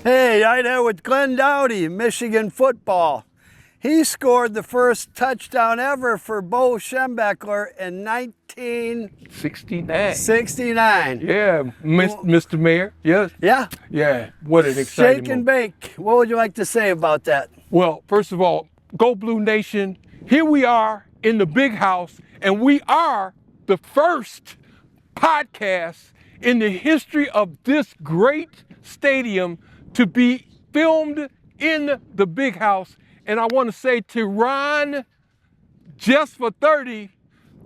Hey, I'm there with Glenn Dowdy, Michigan football. He scored the first touchdown ever for Bo Schembechler in 69. 1969. Yeah, Mr. Mayor. Yes. Yeah. Yeah. What an exciting Shake and moment. bake. What would you like to say about that? Well, first of all, Go Blue Nation. Here we are in the big house, and we are the first podcast in the history of this great stadium to be filmed in the big house. And I want to say to Ron Jess30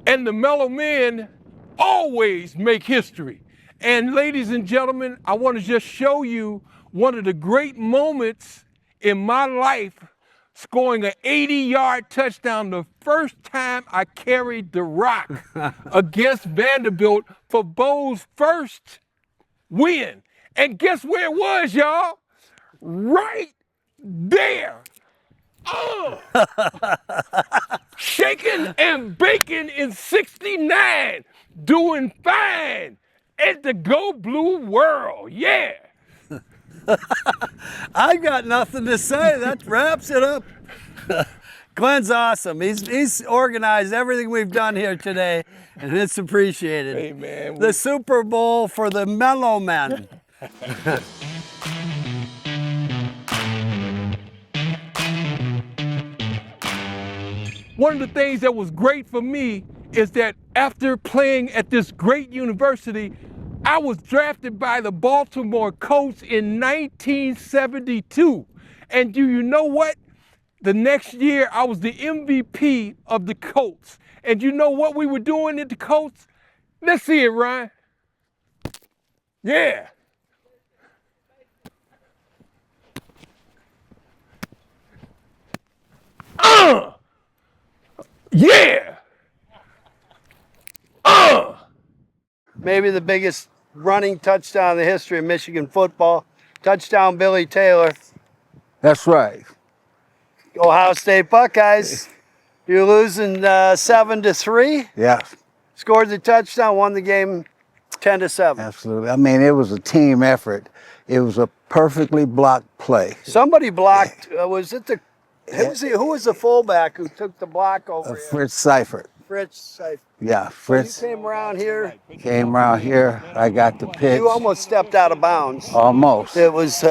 and the Mellow men always make history. And ladies and gentlemen, I want to just show you one of the great moments in my life, scoring an 80-yard touchdown the first time I carried the rock against Vanderbilt for Bo's first win. And guess where it was, y'all? Right there. Shaking and baking in 69, doing fine at the Go Blue World. Yeah. I got nothing to say. That wraps it up. Glenn's awesome. He's organized everything we've done here today, and it's appreciated. Hey, man. The Super Bowl for the Mellow men. One of the things that was great for me is that after playing at this great university, I was drafted by the Baltimore Colts in 1972. And do you know what? The next year, I was the MVP of the Colts. And you know what we were doing at the Colts? Let's see it, Ryan. Yeah. Yeah. Maybe the biggest running touchdown in the history of Michigan football. Touchdown Billy Taylor. That's right. Ohio State Buckeyes. You're losing 7-3. Yeah, Scored the touchdown, won the game 10-7. absolutely. I mean, it was a team effort. It was a perfectly blocked play. Somebody blocked. Was it the? Who was the fullback who took the block over? Fritz Seifert. Fritz. Seifert. Yeah, You Fritz came around here. came around here. I got the pitch. You almost stepped out of bounds. Almost. It was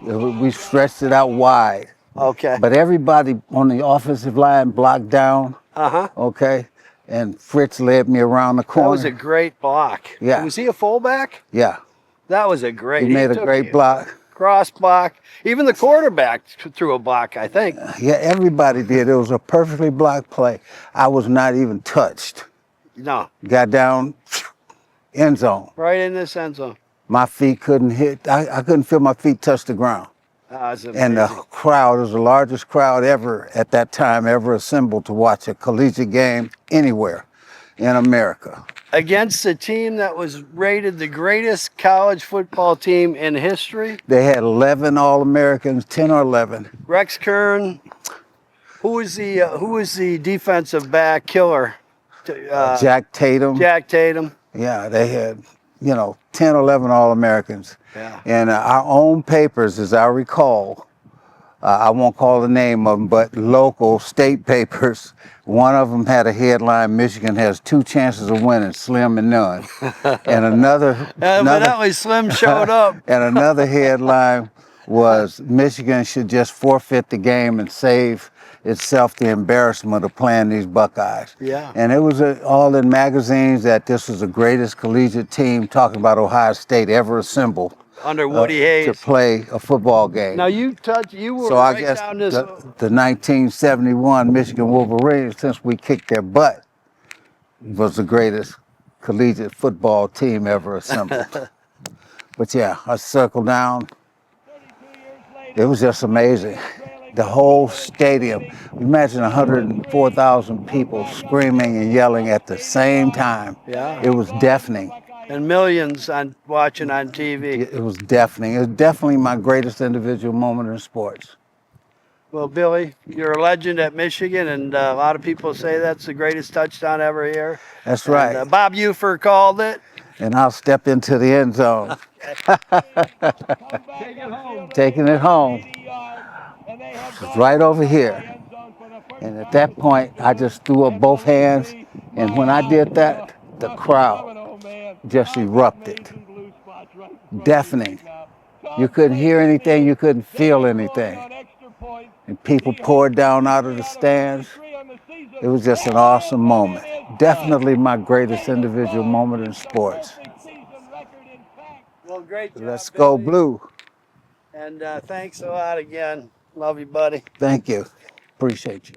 We stretched it out wide. okay. But everybody on the offensive line blocked down, Uh-huh. okay? And Fritz led me around the That corner. was a great block. Yeah. Was he a fullback? Yeah, That was a great. he made a took great you. block. Cross block. Even the quarterback threw a block, I think. Yeah, everybody did. It was a perfectly blocked play. I was not even touched. No, Got down, end zone. right in this end zone. My feet couldn't hit, I couldn't feel my feet touch the ground. That was And the amazing. crowd was the largest crowd ever at that time, ever assembled to watch a collegiate game anywhere in America. Against a team that was rated the greatest college football team in history. They had 11 All-Americans, 10 or 11. Rex Kern. Who was the defensive back killer? Jack Tatum. Jack Tatum. Yeah, they had, 10 or 11 All-Americans. Yeah. And our own papers, as I recall, I won't call the name of them, but local state papers, one of them had a headline, Michigan has 2 chances of winning, slim and none. And another Evidently, Slim showed up. and another headline was Michigan should just forfeit the game and save itself the embarrassment of playing these Buckeyes. Yeah. And it was all in magazines that this was the greatest collegiate team, talking about Ohio State, ever assembled Under Woody to Hayes. play a football game. Now you were So I right guess down this. the 1971 Michigan Wolverines, since we kicked their butt, was the greatest collegiate football team ever assembled. But yeah, I circled down. It was just amazing. The whole stadium, imagine 104,000 people screaming and yelling at the same time. Yeah. It was deafening. And millions watching on TV. It was deafening. It was definitely my greatest individual moment in sports. Well, Billy, you're a legend at Michigan, and a lot of people say that's the greatest touchdown ever here. That's right. And, Bob Ufer called it. and I'll step into the end zone. Taking it home. It's right over here. And at that point, I just threw up both hands. And when I did that, the crowd just erupted. Deafening. You couldn't hear anything, you couldn't feel anything. And people poured down out of the stands. It was just an awesome moment. Definitely my greatest individual moment in sports. Well, great job, Let's go Billy. blue. And thanks a lot again. Love you, buddy. Thank you. Appreciate you.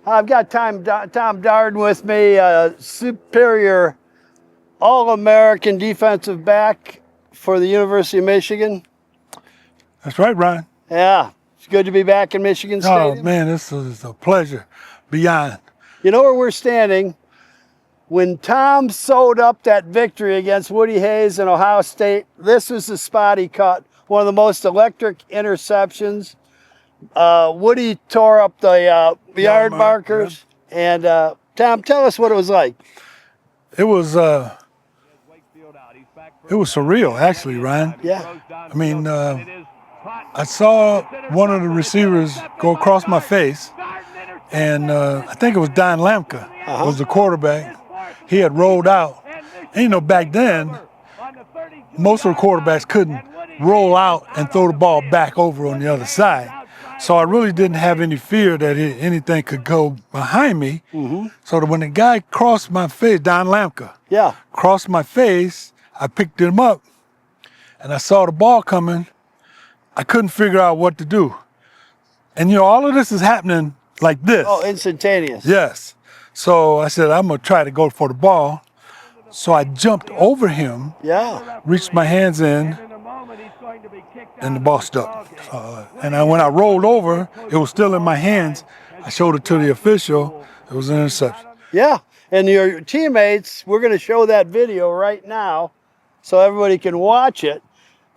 I've got Tom Darden with me, superior All-American defensive back for the University of Michigan. That's right, Ron. Yeah, it's good to be back in Michigan Oh, Stadium. man, this is a pleasure beyond. You know where we're standing? When Tom sewed up that victory against Woody Hayes and Ohio State, this was the spot he caught. One of the most electric interceptions. Woody tore up the yard markers. And Tom, tell us what it was like. It was surreal, actually, Ryan. Yeah. I mean, I saw one of the receivers go across my face, and I think it was Don Lamka was the quarterback. He had rolled out. And, you know, back then, most of the quarterbacks couldn't roll out and throw the ball back over on the other side. So I really didn't have any fear that anything could go behind me. So that when the guy crossed my face, Don Lamka, crossed my face, I picked him up, and I saw the ball coming. I couldn't figure out what to do. And, you know, all of this is happening like this. Oh, instantaneous. Yes. So I said, I'm going to try to go for the ball. So I jumped over him, reached my hands in, and the ball stuck. When I rolled over, it was still in my hands. I showed it to the official. It was an interception. Yeah, and your teammates, we're going to show that video right now so everybody can watch it.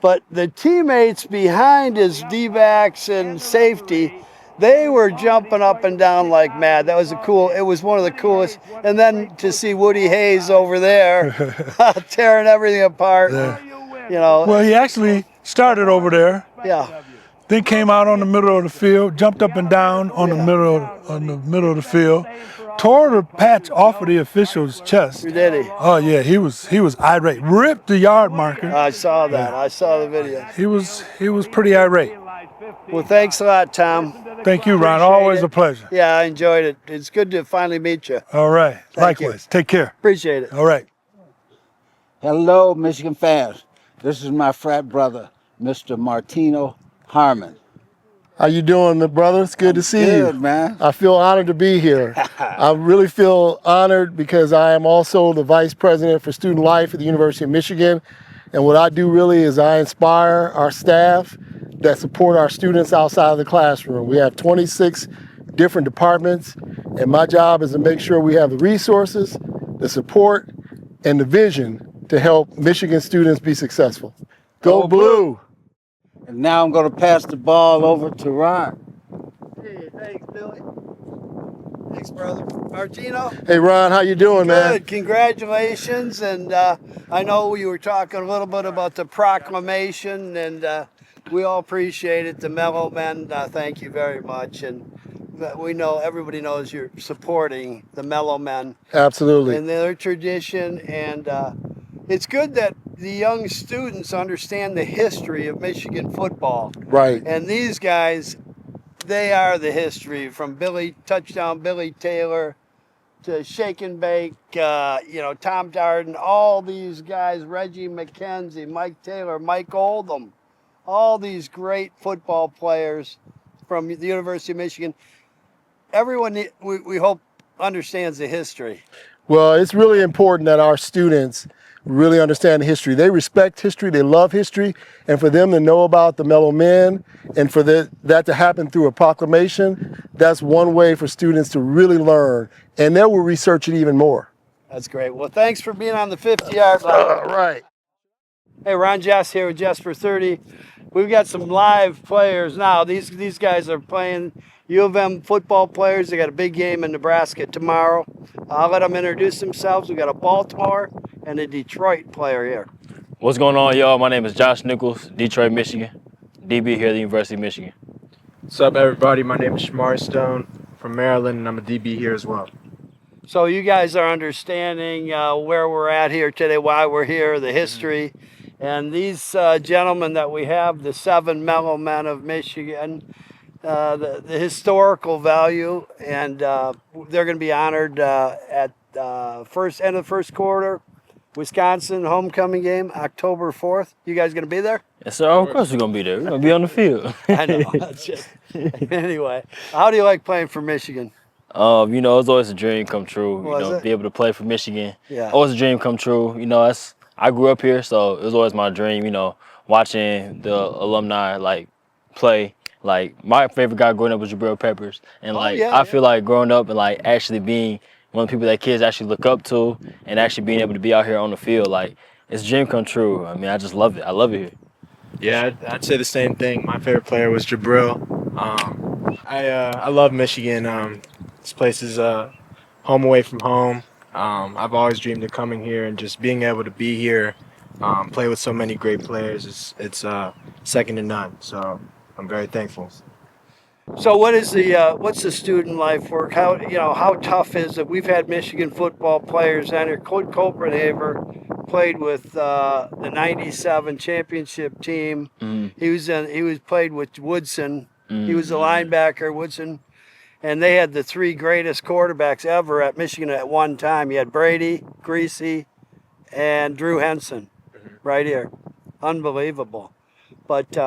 But the teammates behind his D-backs and safety, they were jumping up and down like mad. That was it was one of the coolest. And then to see Woody Hayes over there tearing everything apart, you know. Well, he actually started over there. Yeah. Then came out on the middle of the field, jumped up and down on the middle of the field, tore the patch off of the official's chest. Did he? Oh yeah, he was irate. Ripped the yard marker. I saw that. I saw the video. He was pretty irate. Well, thanks a lot, Tom. Thank you, Ron. Always a pleasure. Yeah, I enjoyed it. It's good to finally meet you. All right. Likewise. Take care. Appreciate it. All right. Hello, Michigan fans. This is my frat brother, Mr. Martino Harmon. How you doing, brother? It's good to see you. Good, man. I feel honored to be here. I really feel honored because I am also the Vice President for Student Life at the University of Michigan. And what I do really is I inspire our staff that support our students outside of the classroom. We have 26 different departments, and my job is to make sure we have the resources, the support, and the vision to help Michigan students be successful. Go Blue! And now I'm going to pass the ball over to Ron. Hey, thanks, Billy. Thanks, brother. Martino? Hey, Ron, how you doing, man? Good. Congratulations. And I know you were talking a little bit about the proclamation, and we all appreciate it. The Mellow men, thank you very much. And we know, everybody knows you're supporting the Mellow men. Absolutely. And their tradition. And it's good that the young students understand the history of Michigan football. Right. And these guys, they are the history, from touchdown Billy Taylor to Shake and Bake, Tom Darden, all these guys, Reggie McKenzie, Mike Taylor, Mike Oldham, all these great football players from the University of Michigan. Everyone, we hope, understands the history. Well, it's really important that our students really understand the history. They respect history, they love history, and for them to know about the Mellow Men and for that to happen through a proclamation, that's one way for students to really learn, and they will research it even more. That's great. Well, thanks for being on the 50-yard line. All right. Hey, Ron Jess here with Jessfor30. We've got some live players now. These guys are playing U of M football players. They got a big game in Nebraska tomorrow. I'll let them introduce themselves. We got a Baltimore and a Detroit player here. What's going on, y'all? My name is Josh Nichols, Detroit, Michigan. DB here at the University of Michigan. What's up, everybody? My name is Shamar Stone from Maryland, and I'm a DB here as well. So you guys are understanding where we're at here today, why we're here, the history. And these gentlemen that we have, the 7 Mellow Men of Michigan, the historical value, and they're going to be honored at end of the first quarter, Wisconsin homecoming game, October 4th. You guys going to be there? Yes, sir. Of course we're going to be there. We're going to be on the field. I know. That's just, anyway, how do you like playing for Michigan? You know, it's always a dream come true. Was you know, it? be able to play for Michigan. Yeah. Always a dream come true. You know, I grew up here, so it was always my dream. You know, watching the alumni like play. Like my favorite guy growing up was Jabril Peppers, and I feel like growing up and like actually being one of the people that kids actually look up to, and actually being able to be out here on the field, like it's a dream come true. I mean, I just love it. I love it here. Yeah, I'd say the same thing. My favorite player was Jabril. I love Michigan. This place is home away from home. I've always dreamed of coming here and just being able to be here, play with so many great players. It's second to none. So I'm very thankful. So what is what's the student life work? How tough is it? We've had Michigan football players enter. Colt Copenhaver played with the '97 championship team. He was played with Woodson. He was a linebacker, Woodson. And they had the 3 greatest quarterbacks ever at Michigan at one time. You had Brady, Greasy, and Drew Henson right here. Unbelievable. But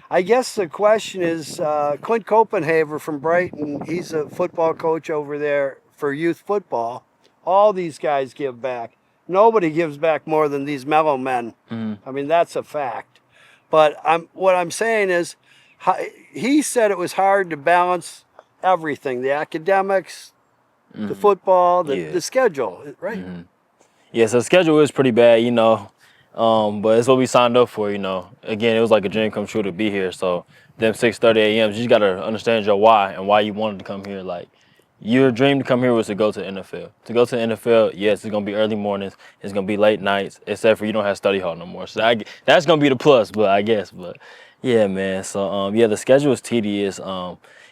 I guess the question is, Clint Copenhaver from Brighton, he's a football coach over there for youth football. All these guys give back. Nobody gives back more than these Mellow Men. I mean, that's a fact. But what I'm saying is, he said it was hard to balance everything, the academics, the football, the schedule, right? Yeah, so the schedule is pretty bad, you know, but it's what we signed up for, you know. Again, it was like a dream come true to be here. So them 6:30 a.m., you just got to understand your why and why you wanted to come here. Like, your dream to come here was to go to the NFL. To go to the NFL, yes, it's going to be early mornings. It's going to be late nights, except for you don't have study hall no more. So that's going to be the plus, but I guess. But, yeah, man. So, yeah, the schedule is tedious.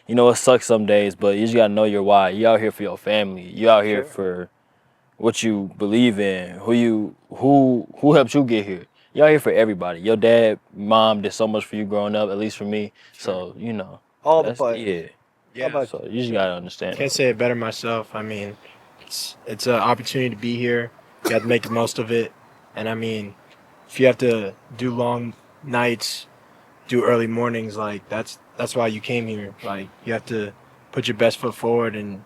You know, it sucks some days, but you just got to know your why. You out here for your family. You out here for what you believe in, who helped you get here. You out here for everybody. Your dad, mom did so much for you growing up, at least for me. So, you know. All the players. Yeah. So you just got to understand. Can't say it better myself. I mean, it's an opportunity to be here. You have to make the most of it. And, I mean, if you have to do long nights, do early mornings, like that's why you came here. Like, you have to put your best foot forward and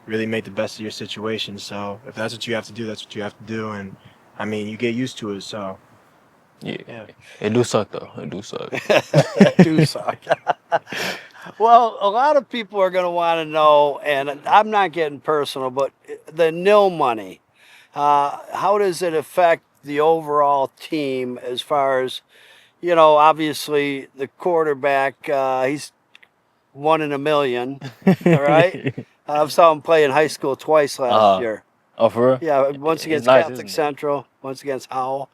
really make the best of your situation. So if that's what you have to do, that's what you have to do. And I mean, you get used to it. So yeah. It do suck though. It do suck. It do suck. Well, a lot of people are going to want to know, and I'm not getting personal, but the nil money. How does it affect the overall team as far as, you know, obviously the quarterback, he's 1 in a million, all right? I saw him play in high school twice last year. Oh, for real? Yeah, once against Catholic Central, once against Howell.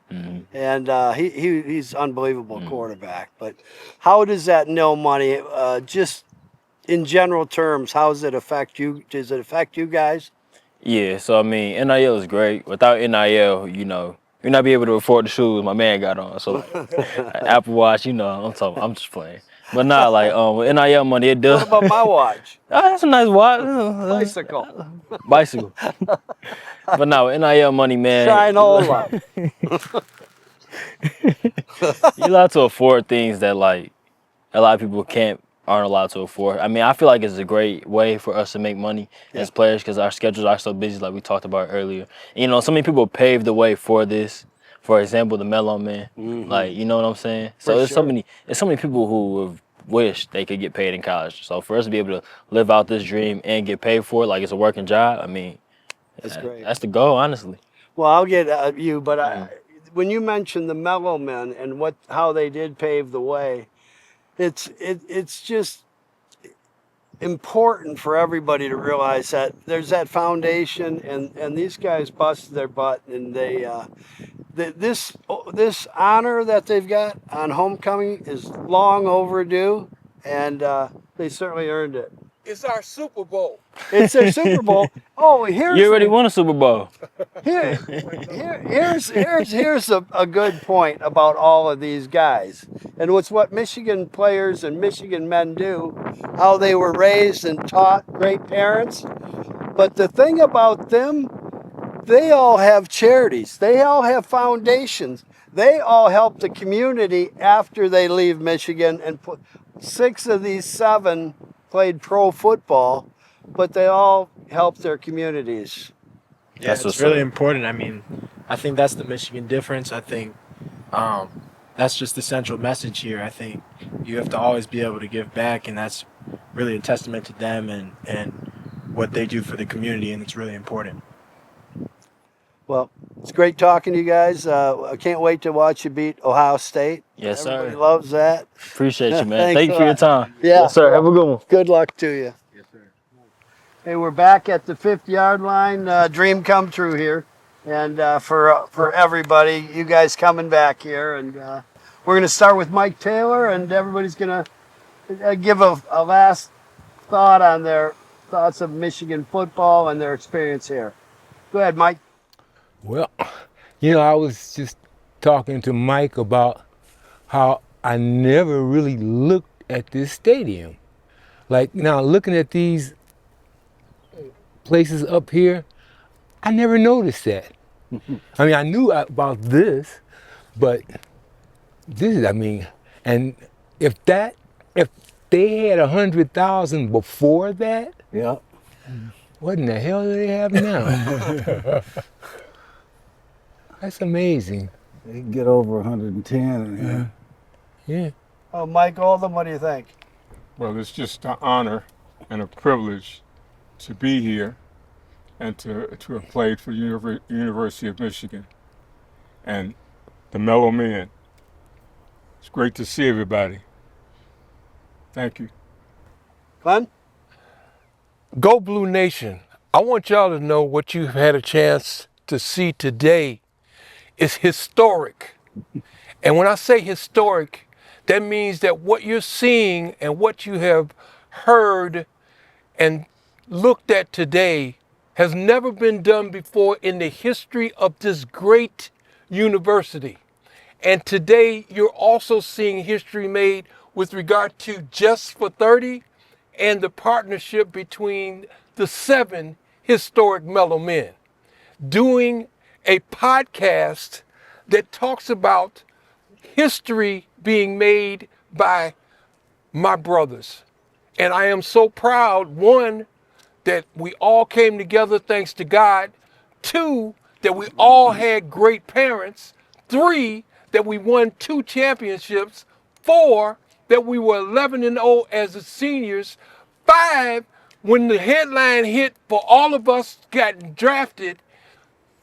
And he's unbelievable quarterback. But how does that nil money, just in general terms, how does it affect you? Does it affect you guys? Yeah, so I mean, NIL is great. Without NIL, you know, you're not be able to afford the shoes my man got on. So like, Apple Watch, you know, I'm just playing. But nah, like with NIL money, it does. What about my watch? That's a nice watch. Bicycle. But now with NIL money, man. Shinola. You're allowed to afford things that like a lot of people aren't allowed to afford. I mean, I feel like it's a great way for us to make money as players because our schedules are so busy, like we talked about earlier. And, you know, so many people paved the way for this. For example, the Mellow Man, like, you know what I'm saying? So there's so many people who have wished they could get paid in college. So for us to be able to live out this dream and get paid for it, like it's a working job, I mean, that's great. That's the goal, honestly. Well, I'll get you, but when you mentioned the Mellow Men and how they did pave the way, it's just important for everybody to realize that there's that foundation, and these guys busted their butt, and this honor that they've got on homecoming is long overdue, and they certainly earned it. It's our Super Bowl. It's their Super Bowl. Oh, You already won a Super Bowl. Here's a good point about all of these guys, and it's what Michigan players and Michigan men do, how they were raised and taught, great parents. But the thing about them, they all have charities, they all have foundations, they all help the community after they leave Michigan. And 6 of these 7 played pro football, but they all help their communities. Yeah, it's really important. I mean, I think that's the Michigan difference. I think that's just the central message here. I think you have to always be able to give back, and that's really a testament to them and what they do for the community, and it's really important. Well, it's great talking to you guys. I can't wait to watch you beat Ohio State. Yes, Everybody sir. loves that. Appreciate you, man. Thanks Thank you a for your lot. time. Yeah. Yes, sir. Have a good one. Good luck to you. Yes, sir. Hey, we're back at the 50-yard line. Dream come true here. And for everybody, you guys coming back here. And we're going to start with Mike Taylor, and everybody's going to give a last thought on their thoughts of Michigan football and their experience here. Go ahead, Mike. Well, I was just talking to Mike about how I never really looked at this stadium. Like now, looking at these places up here, I never noticed that. I mean, I knew about this, but this is, and if they had 100,000 before that, Yeah. what in the hell do they have now? That's amazing. They can get over 110 in here. Yeah. Oh, Mike Oldham, what do you think? Well, it's just an honor and a privilege to be here and to have played for University of Michigan and the Mellow Men. It's great to see everybody. Thank you. Glenn? Go Blue Nation. I want y'all to know what you've had a chance to see today is historic. And when I say historic, that means that what you're seeing and what you have heard and looked at today has never been done before in the history of this great university. And today you're also seeing history made with regard to Jessfor30 and the partnership between the 7 historic Mellow Men, doing a podcast that talks about history being made by my brothers. And I am so proud, 1, that we all came together thanks to God, 2, that we all had great parents, 3, that we won 2 championships, 4, that we were 11-0 as the seniors, 5, when the headline hit for all of us got drafted,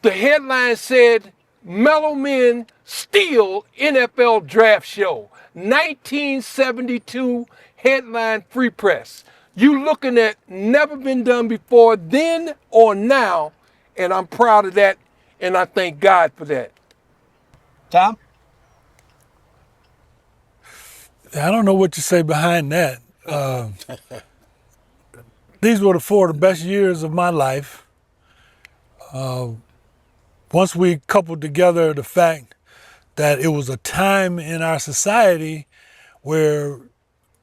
the headline said, Mellow Men steal NFL draft show. 1972 headline Free Press. You looking at never been done before then or now, and I'm proud of that, and I thank God for that. Tom? I don't know what to say behind that. These were the 4 of the best years of my life. Once we coupled together the fact that it was a time in our society where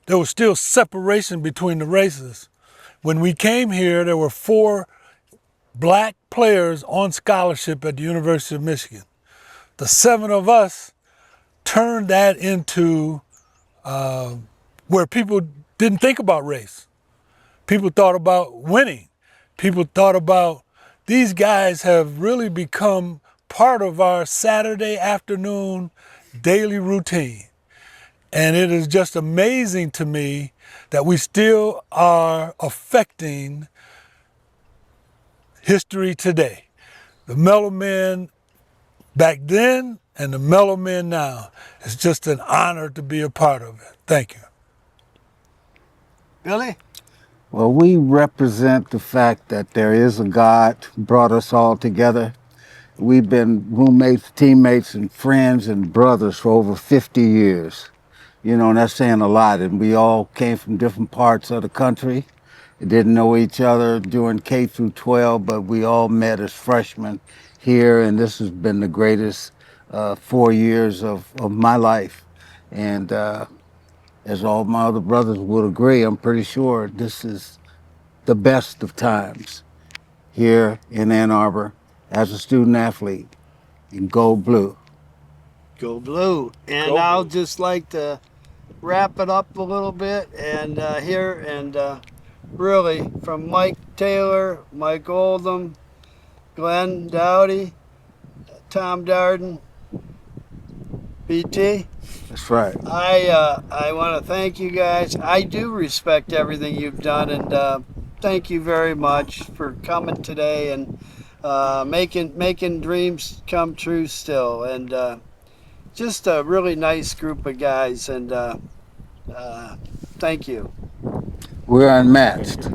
there was still separation between the races. When we came here, there were 4 black players on scholarship at the University of Michigan. The 7 of us turned that into where people didn't think about race. People thought about winning. People thought about these guys have really become part of our Saturday afternoon daily routine. And it is just amazing to me that we still are affecting history today. The Mellow Men back then and the Mellow Men now. It's just an honor to be a part of it. Thank you. Billy? Well, we represent the fact that there is a God who brought us all together. We've been roommates, teammates, and friends and brothers for over 50 years. You know, and that's saying a lot. And we all came from different parts of the country. Didn't know each other during K through 12, but we all met as freshmen here, and this has been the greatest 4 years of my life. And as all my other brothers would agree, I'm pretty sure this is the best of times here in Ann Arbor as a student athlete in Gold Blue. Go Blue. And Go I'll Blue. just like to wrap it up a little bit and really from Mike Taylor, Mike Oldham, Glenn Dowdy, Tom Darden, BT. That's right. I want to thank you guys. I do respect everything you've done, and thank you very much for coming today and making dreams come true still. And just a really nice group of guys, and thank you. We're unmatched.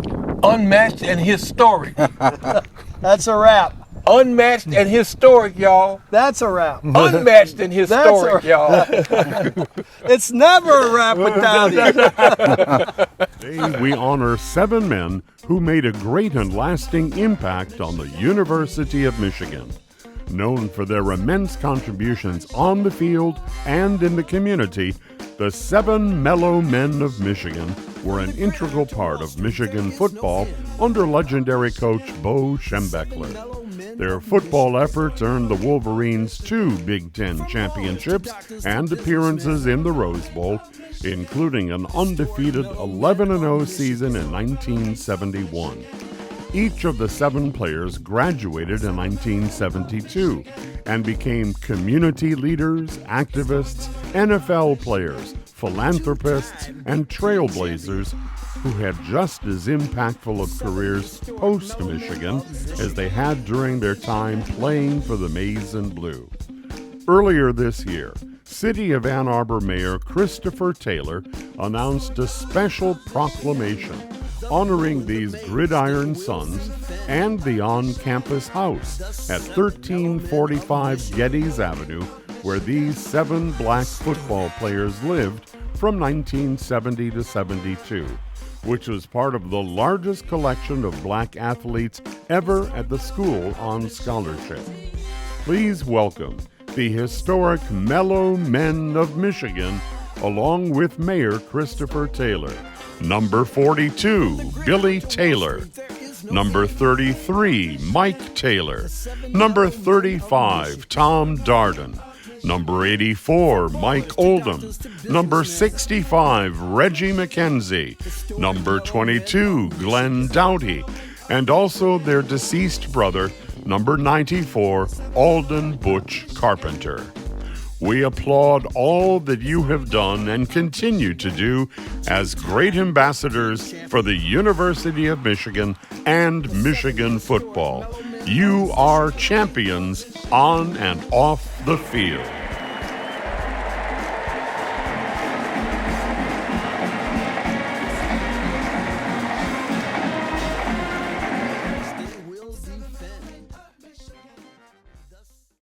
Unmatched and historic. That's a wrap. Unmatched and historic, y'all. That's a wrap. Unmatched and historic, y'all. It's never a wrap without you. Today we honor 7 men who made a great and lasting impact on the University of Michigan. Known for their immense contributions on the field and in the community, the 7 Mellow Men of Michigan were an integral part of Michigan football under legendary coach Bo Schembechler. Their football efforts earned the Wolverines 2 Big Ten championships and appearances in the Rose Bowl, including an undefeated 11-0 season in 1971. Each of the 7 players graduated in 1972 and became community leaders, activists, NFL players, philanthropists, and trailblazers who had just as impactful of careers post-Michigan as they had during their time playing for the Maize and Blue. Earlier this year, City of Ann Arbor Mayor Christopher Taylor announced a special proclamation honoring these gridiron sons and the on-campus house at 1345 Geddes Avenue, where these 7 black football players lived from 1970 to 72, which was part of the largest collection of black athletes ever at the school on scholarship. Please welcome the historic Mellow Men of Michigan, along with Mayor Christopher Taylor. Number 42, Billy Taylor. Number 33, Mike Taylor. Number 35, Tom Darden. Number 84, Mike Oldham. Number 65, Reggie McKenzie. Number 22, Glenn Doughty. And also their deceased brother, number 94, Alden Butch Carpenter. We applaud all that you have done and continue to do as great ambassadors for the University of Michigan and Michigan football. You are champions on and off the field.